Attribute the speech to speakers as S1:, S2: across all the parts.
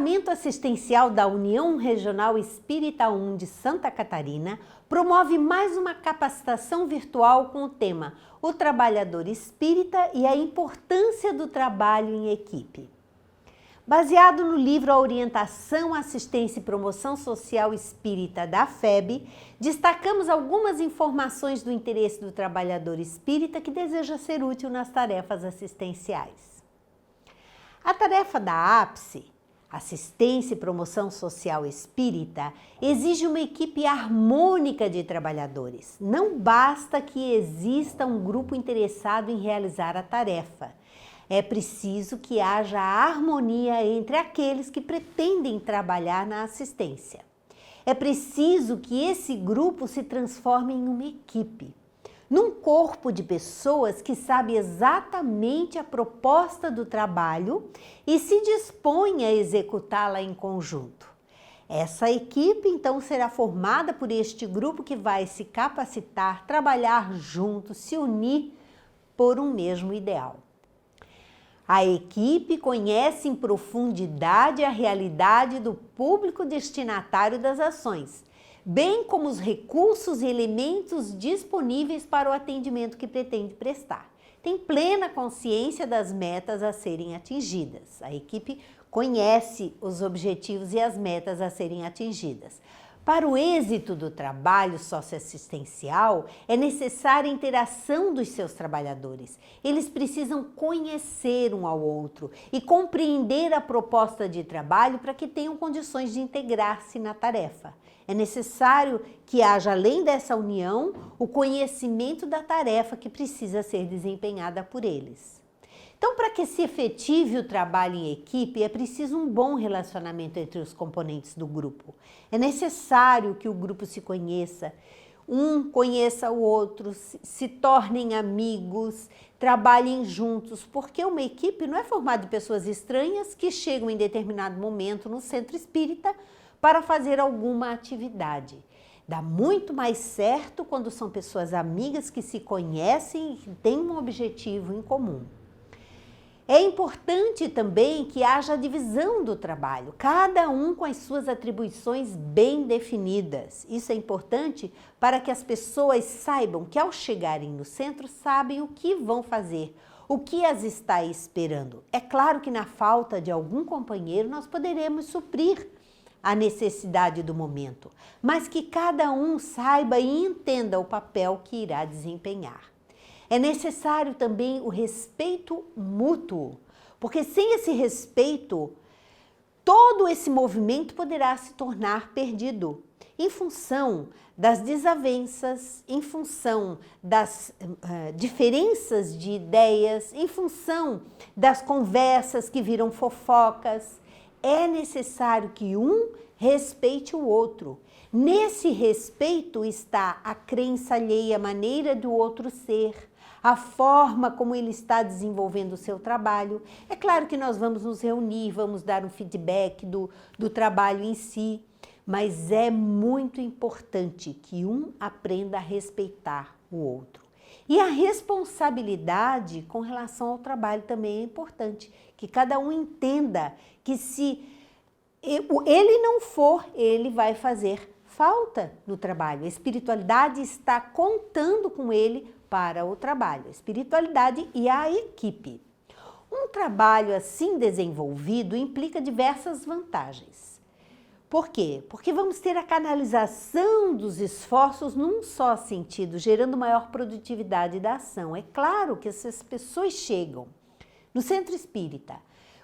S1: Departamento Assistencial da União Regional Espírita 1 de Santa Catarina promove mais uma capacitação virtual com o tema O Trabalhador Espírita e a Importância do Trabalho em Equipe. Baseado no livro A Orientação, Assistência e Promoção Social Espírita da FEB, destacamos algumas informações do interesse do trabalhador espírita que deseja ser útil nas tarefas assistenciais. A tarefa da APSE, Assistência e Promoção Social Espírita, exige uma equipe harmônica de trabalhadores. Não basta que exista um grupo interessado em realizar a tarefa. É preciso que haja harmonia entre aqueles que pretendem trabalhar na assistência. É preciso que esse grupo se transforme em uma equipe, num corpo de pessoas que sabe exatamente a proposta do trabalho e se dispõe a executá-la em conjunto. Essa equipe, então, será formada por este grupo que vai se capacitar, trabalhar juntos, se unir por um mesmo ideal. A equipe conhece em profundidade a realidade do público destinatário das ações, bem como os recursos e elementos disponíveis para o atendimento que pretende prestar. Tem plena consciência das metas a serem atingidas. A equipe conhece os objetivos e as metas a serem atingidas. Para o êxito do trabalho socioassistencial, é necessária a interação dos seus trabalhadores. Eles precisam conhecer um ao outro e compreender a proposta de trabalho para que tenham condições de integrar-se na tarefa. É necessário que haja, além dessa união, o conhecimento da tarefa que precisa ser desempenhada por eles. Então, para que se efetive o trabalho em equipe, é preciso um bom relacionamento entre os componentes do grupo. É necessário que o grupo se conheça, um conheça o outro, se tornem amigos, trabalhem juntos, porque uma equipe não é formada de pessoas estranhas que chegam em determinado momento no centro espírita para fazer alguma atividade. Dá muito mais certo quando são pessoas amigas que se conhecem e têm um objetivo em comum. É importante também que haja a divisão do trabalho, cada um com as suas atribuições bem definidas. Isso é importante para que as pessoas saibam que ao chegarem no centro sabem o que vão fazer, o que as está esperando. É claro que na falta de algum companheiro nós poderemos suprir a necessidade do momento, mas que cada um saiba e entenda o papel que irá desempenhar. É necessário também o respeito mútuo, porque sem esse respeito, todo esse movimento poderá se tornar perdido, em função das desavenças, em função das diferenças de ideias, em função das conversas que viram fofocas. É necessário que um respeite o outro. Nesse respeito está a crença alheia, a maneira do outro ser, a forma como ele está desenvolvendo o seu trabalho. É claro que nós vamos nos reunir, vamos dar um feedback do trabalho em si, mas é muito importante que um aprenda a respeitar o outro. E a responsabilidade com relação ao trabalho também é importante, que cada um entenda que se ele não for, ele vai fazer falta no trabalho. A espiritualidade está contando com ele para o trabalho, a espiritualidade e a equipe. Um trabalho assim desenvolvido implica diversas vantagens. Por quê? Porque vamos ter a canalização dos esforços num só sentido, gerando maior produtividade da ação. É claro que essas pessoas chegam no centro espírita,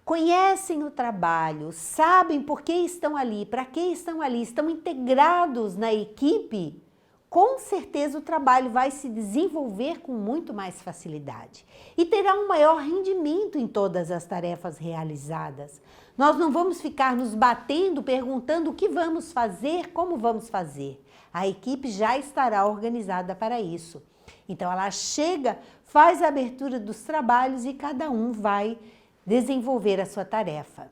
S1: conhecem o trabalho, sabem por que estão ali, para que estão ali, estão integrados na equipe, com certeza o trabalho vai se desenvolver com muito mais facilidade e terá um maior rendimento em todas as tarefas realizadas. Nós não vamos ficar nos batendo, perguntando o que vamos fazer, como vamos fazer. A equipe já estará organizada para isso. Então ela chega, faz a abertura dos trabalhos e cada um vai desenvolver a sua tarefa.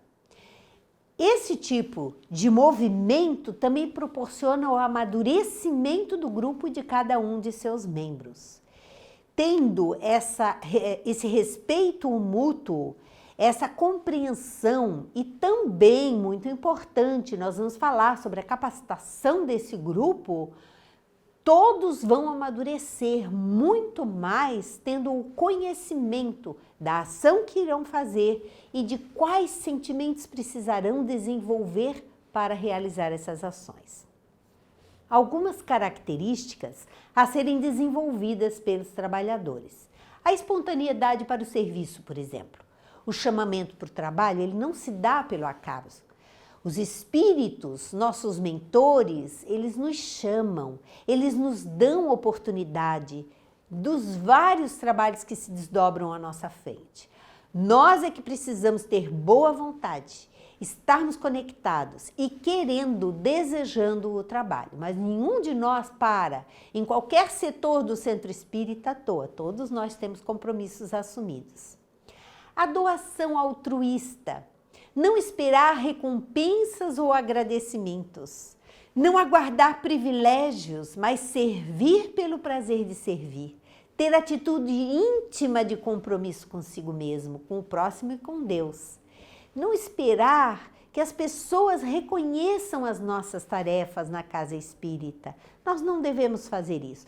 S1: Esse tipo de movimento também proporciona o amadurecimento do grupo e de cada um de seus membros. Tendo esse respeito mútuo, Essa compreensão, e também muito importante, nós vamos falar sobre a capacitação desse grupo, todos vão amadurecer muito mais tendo o conhecimento da ação que irão fazer e de quais sentimentos precisarão desenvolver para realizar essas ações. Algumas características a serem desenvolvidas pelos trabalhadores. A espontaneidade para o serviço, por exemplo. O chamamento para o trabalho, ele não se dá pelo acaso. Os espíritos, nossos mentores, eles nos chamam, eles nos dão oportunidade dos vários trabalhos que se desdobram à nossa frente. Nós é que precisamos ter boa vontade, estarmos conectados e querendo, desejando o trabalho. Mas nenhum de nós para, em qualquer setor do centro espírita à toa. Todos nós temos compromissos assumidos. A doação altruísta. Não esperar recompensas ou agradecimentos. Não aguardar privilégios, mas servir pelo prazer de servir. Ter atitude íntima de compromisso consigo mesmo, com o próximo e com Deus. Não esperar que as pessoas reconheçam as nossas tarefas na casa espírita. Nós não devemos fazer isso.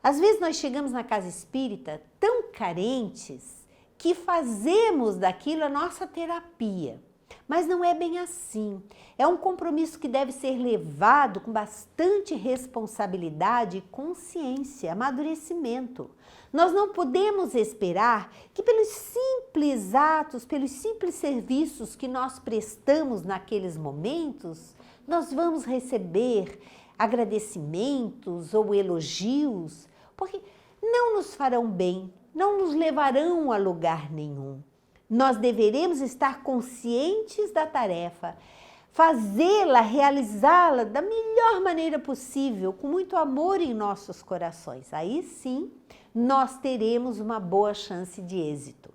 S1: Às vezes nós chegamos na casa espírita tão carentes que fazemos daquilo a nossa terapia. Mas não é bem assim. É um compromisso que deve ser levado com bastante responsabilidade e consciência, amadurecimento. Nós não podemos esperar que pelos simples atos, pelos simples serviços que nós prestamos naqueles momentos, nós vamos receber agradecimentos ou elogios, porque não nos farão bem, não nos levarão a lugar nenhum. Nós deveremos estar conscientes da tarefa, fazê-la, realizá-la da melhor maneira possível, com muito amor em nossos corações. Aí sim, nós teremos uma boa chance de êxito.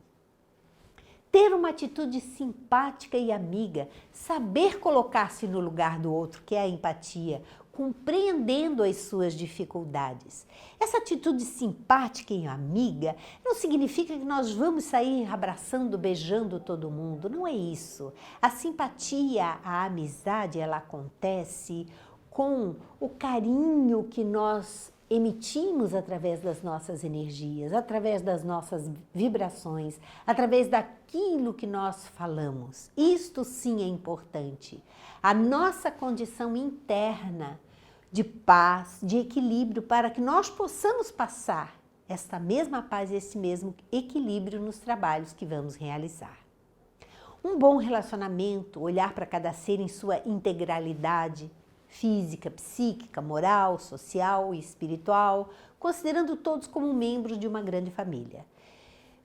S1: Ter uma atitude simpática e amiga, saber colocar-se no lugar do outro, que é a empatia, compreendendo as suas dificuldades. Essa atitude simpática e amiga não significa que nós vamos sair abraçando, beijando todo mundo, não é isso. A simpatia, a amizade, ela acontece com o carinho que nós emitimos através das nossas energias, através das nossas vibrações, através daquilo que nós falamos. Isto sim é importante. A nossa condição interna de paz, de equilíbrio, para que nós possamos passar esta mesma paz e esse mesmo equilíbrio nos trabalhos que vamos realizar. Um bom relacionamento, olhar para cada ser em sua integralidade, física, psíquica, moral, social e espiritual, considerando todos como membros de uma grande família.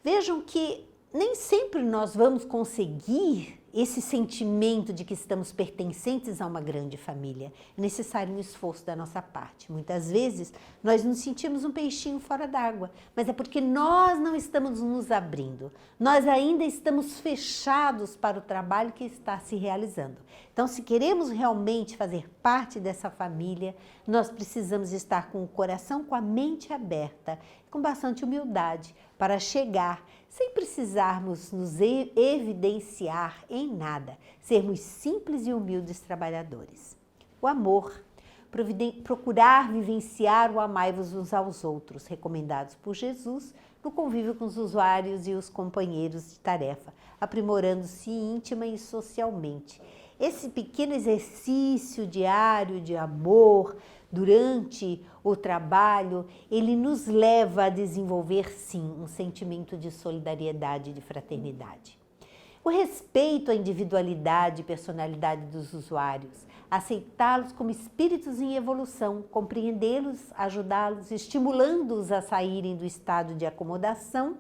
S1: Vejam que nem sempre nós vamos conseguir esse sentimento de que estamos pertencentes a uma grande família. É necessário um esforço da nossa parte. Muitas vezes nós nos sentimos um peixinho fora d'água, mas é porque nós não estamos nos abrindo. Nós ainda estamos fechados para o trabalho que está se realizando. Então, se queremos realmente fazer parte dessa família, nós precisamos estar com o coração, com a mente aberta, com bastante humildade, para chegar sem precisarmos nos evidenciar em nada, sermos simples e humildes trabalhadores. O amor, procurar vivenciar o amai-vos uns aos outros, recomendados por Jesus no convívio com os usuários e os companheiros de tarefa, aprimorando-se íntima e socialmente. Esse pequeno exercício diário de amor durante o trabalho, ele nos leva a desenvolver, sim, um sentimento de solidariedade e de fraternidade. O respeito à individualidade e personalidade dos usuários, aceitá-los como espíritos em evolução, compreendê-los, ajudá-los, estimulando-os a saírem do estado de acomodação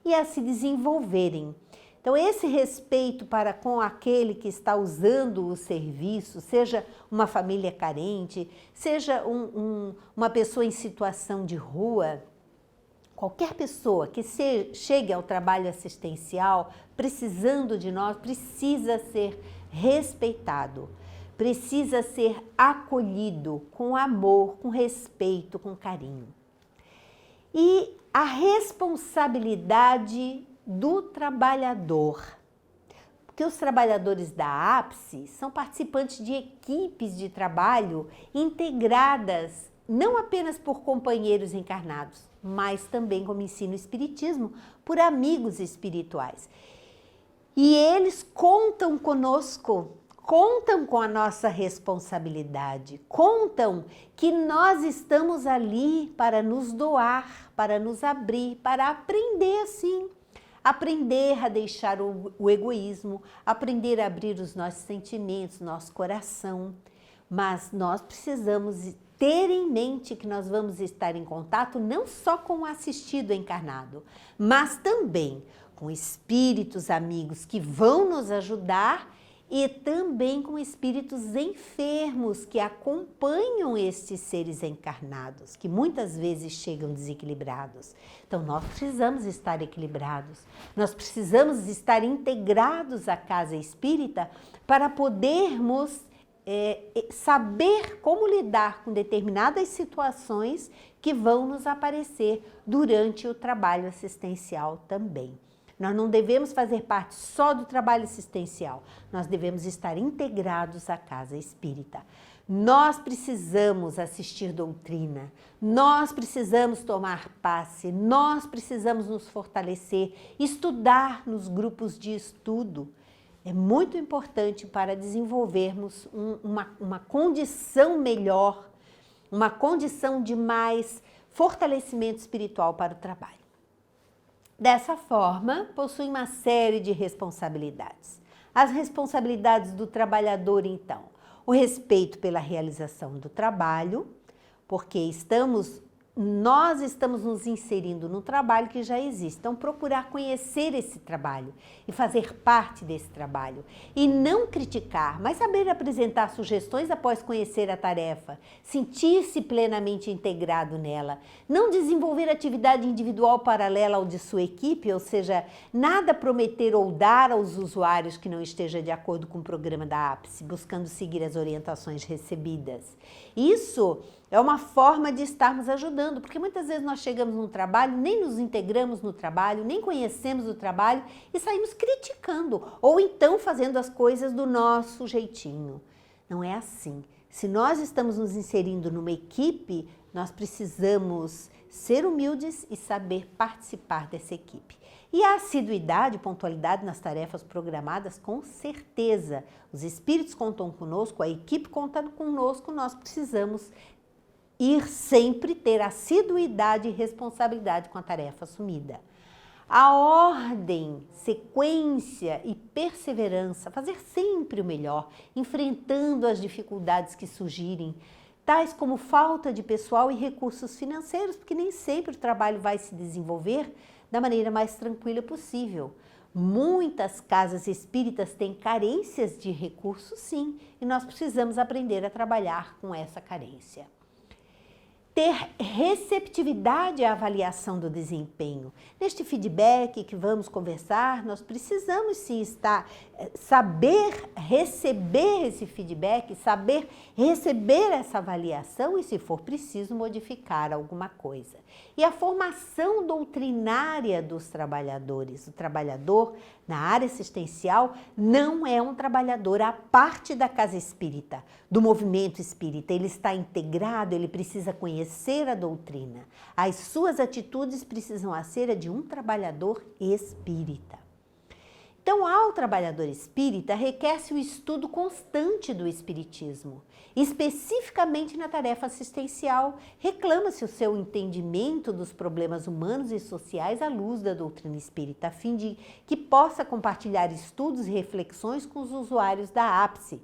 S1: e a se desenvolverem. Então, esse respeito para com aquele que está usando o serviço, seja uma família carente, seja uma pessoa em situação de rua, qualquer pessoa que chegue ao trabalho assistencial precisando de nós, precisa ser respeitado, precisa ser acolhido com amor, com respeito, com carinho. E a responsabilidade do trabalhador. Porque os trabalhadores da ápice são participantes de equipes de trabalho integradas não apenas por companheiros encarnados, mas também, como ensina o Espiritismo, por amigos espirituais. E eles contam conosco, contam com a nossa responsabilidade, contam que nós estamos ali para nos doar, para nos abrir, para aprender sim. Aprender a deixar o egoísmo, aprender a abrir os nossos sentimentos, nosso coração. Mas nós precisamos ter em mente que nós vamos estar em contato não só com o assistido encarnado, mas também com espíritos amigos que vão nos ajudar e também com espíritos enfermos que acompanham estes seres encarnados, que muitas vezes chegam desequilibrados. Então nós precisamos estar equilibrados, nós precisamos estar integrados à casa espírita para podermos saber como lidar com determinadas situações que vão nos aparecer durante o trabalho assistencial também. Nós não devemos fazer parte só do trabalho assistencial, nós devemos estar integrados à casa espírita. Nós precisamos assistir doutrina, nós precisamos tomar passe, nós precisamos nos fortalecer, estudar nos grupos de estudo. É muito importante para desenvolvermos uma condição melhor, uma condição de mais fortalecimento espiritual para o trabalho. Dessa forma, possui uma série de responsabilidades. As responsabilidades do trabalhador, então, o respeito pela realização do trabalho, porque nós estamos nos inserindo no trabalho que já existe. Então, procurar conhecer esse trabalho e fazer parte desse trabalho. E não criticar, mas saber apresentar sugestões após conhecer a tarefa, sentir-se plenamente integrado nela. Não desenvolver atividade individual paralela ao de sua equipe, ou seja, nada prometer ou dar aos usuários que não esteja de acordo com o programa da ápice, buscando seguir as orientações recebidas. Isso é uma forma de estarmos ajudando, porque muitas vezes nós chegamos num trabalho, nem nos integramos no trabalho, nem conhecemos o trabalho e saímos criticando, ou então fazendo as coisas do nosso jeitinho. Não é assim. Se nós estamos nos inserindo numa equipe, nós precisamos ser humildes e saber participar dessa equipe. E a assiduidade, pontualidade nas tarefas programadas, com certeza. Os espíritos contam conosco, a equipe conta conosco, nós precisamos sempre ter assiduidade e responsabilidade com a tarefa assumida. A ordem, sequência e perseverança, fazer sempre o melhor, enfrentando as dificuldades que surgirem, tais como falta de pessoal e recursos financeiros, porque nem sempre o trabalho vai se desenvolver da maneira mais tranquila possível. Muitas casas espíritas têm carências de recursos, sim, e nós precisamos aprender a trabalhar com essa carência. Ter receptividade à avaliação do desempenho. Neste feedback que vamos conversar, nós precisamos sim saber receber esse feedback, saber receber essa avaliação e, se for preciso, modificar alguma coisa. E a formação doutrinária dos trabalhadores. O trabalhador na área assistencial não é um trabalhador à parte da casa espírita, do movimento espírita. Ele está integrado, ele precisa conhecer a doutrina. As suas atitudes precisam ser a de um trabalhador espírita. Então, ao trabalhador espírita, requer-se o estudo constante do espiritismo. Especificamente na tarefa assistencial, reclama-se o seu entendimento dos problemas humanos e sociais à luz da doutrina espírita, a fim de que possa compartilhar estudos e reflexões com os usuários da ápice.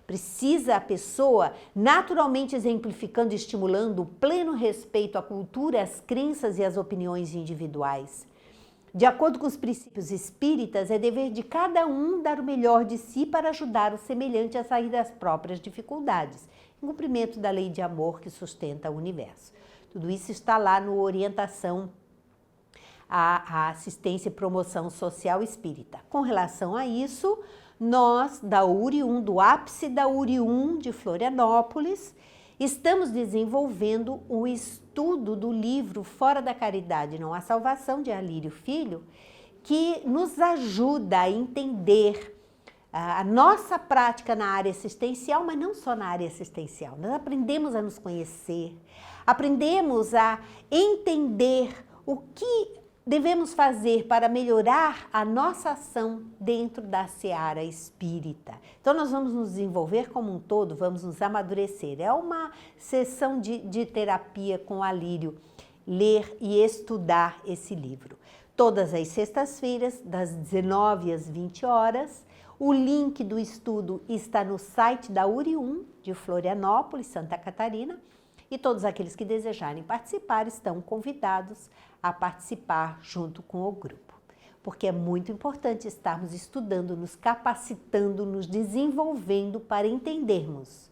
S1: Precisa a pessoa, naturalmente exemplificando e estimulando o pleno respeito à cultura, às crenças e às opiniões individuais. De acordo com os princípios espíritas, é dever de cada um dar o melhor de si para ajudar o semelhante a sair das próprias dificuldades, em cumprimento da lei de amor que sustenta o universo. Tudo isso está lá no Orientação à Assistência e Promoção Social Espírita. Com relação a isso, nós, da URI1, do ápice da URI1 de Florianópolis, estamos desenvolvendo o estudo do livro Fora da Caridade Não Há Salvação, de Alírio Filho, que nos ajuda a entender a nossa prática na área assistencial, mas não só na área assistencial. Nós aprendemos a nos conhecer, aprendemos a entender o que devemos fazer para melhorar a nossa ação dentro da seara espírita. Então nós vamos nos desenvolver como um todo, vamos nos amadurecer. É uma sessão de terapia com a Lírio, ler e estudar esse livro. Todas as sextas-feiras, das 19 às 20 horas, o link do estudo está no site da URI1 de Florianópolis, Santa Catarina, e todos aqueles que desejarem participar estão convidados a participar junto com o grupo. Porque é muito importante estarmos estudando, nos capacitando, nos desenvolvendo para entendermos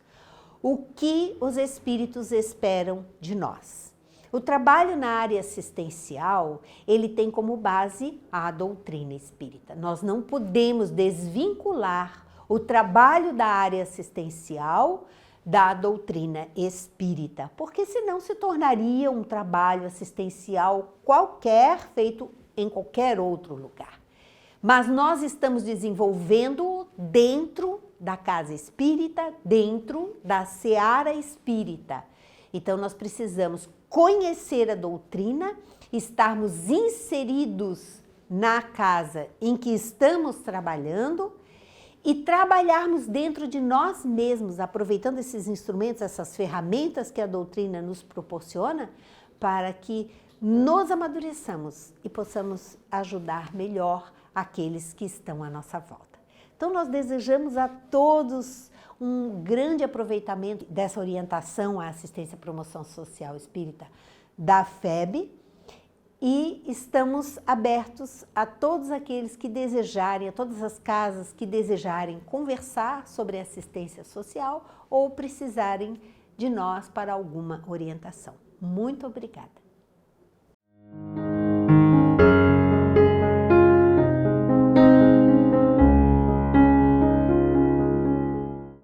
S1: o que os espíritos esperam de nós. O trabalho na área assistencial, ele tem como base a doutrina espírita. Nós não podemos desvincular o trabalho da área assistencial da doutrina espírita, porque senão se tornaria um trabalho assistencial qualquer, feito em qualquer outro lugar. Mas nós estamos desenvolvendo dentro da casa espírita, dentro da seara espírita. Então nós precisamos conhecer a doutrina, estarmos inseridos na casa em que estamos trabalhando e trabalharmos dentro de nós mesmos, aproveitando esses instrumentos, essas ferramentas que a doutrina nos proporciona, para que nos amadureçamos e possamos ajudar melhor aqueles que estão à nossa volta. Então nós desejamos a todos um grande aproveitamento dessa orientação à assistência e promoção social espírita da FEB, e estamos abertos a todos aqueles que desejarem, a todas as casas que desejarem conversar sobre assistência social ou precisarem de nós para alguma orientação. Muito obrigada.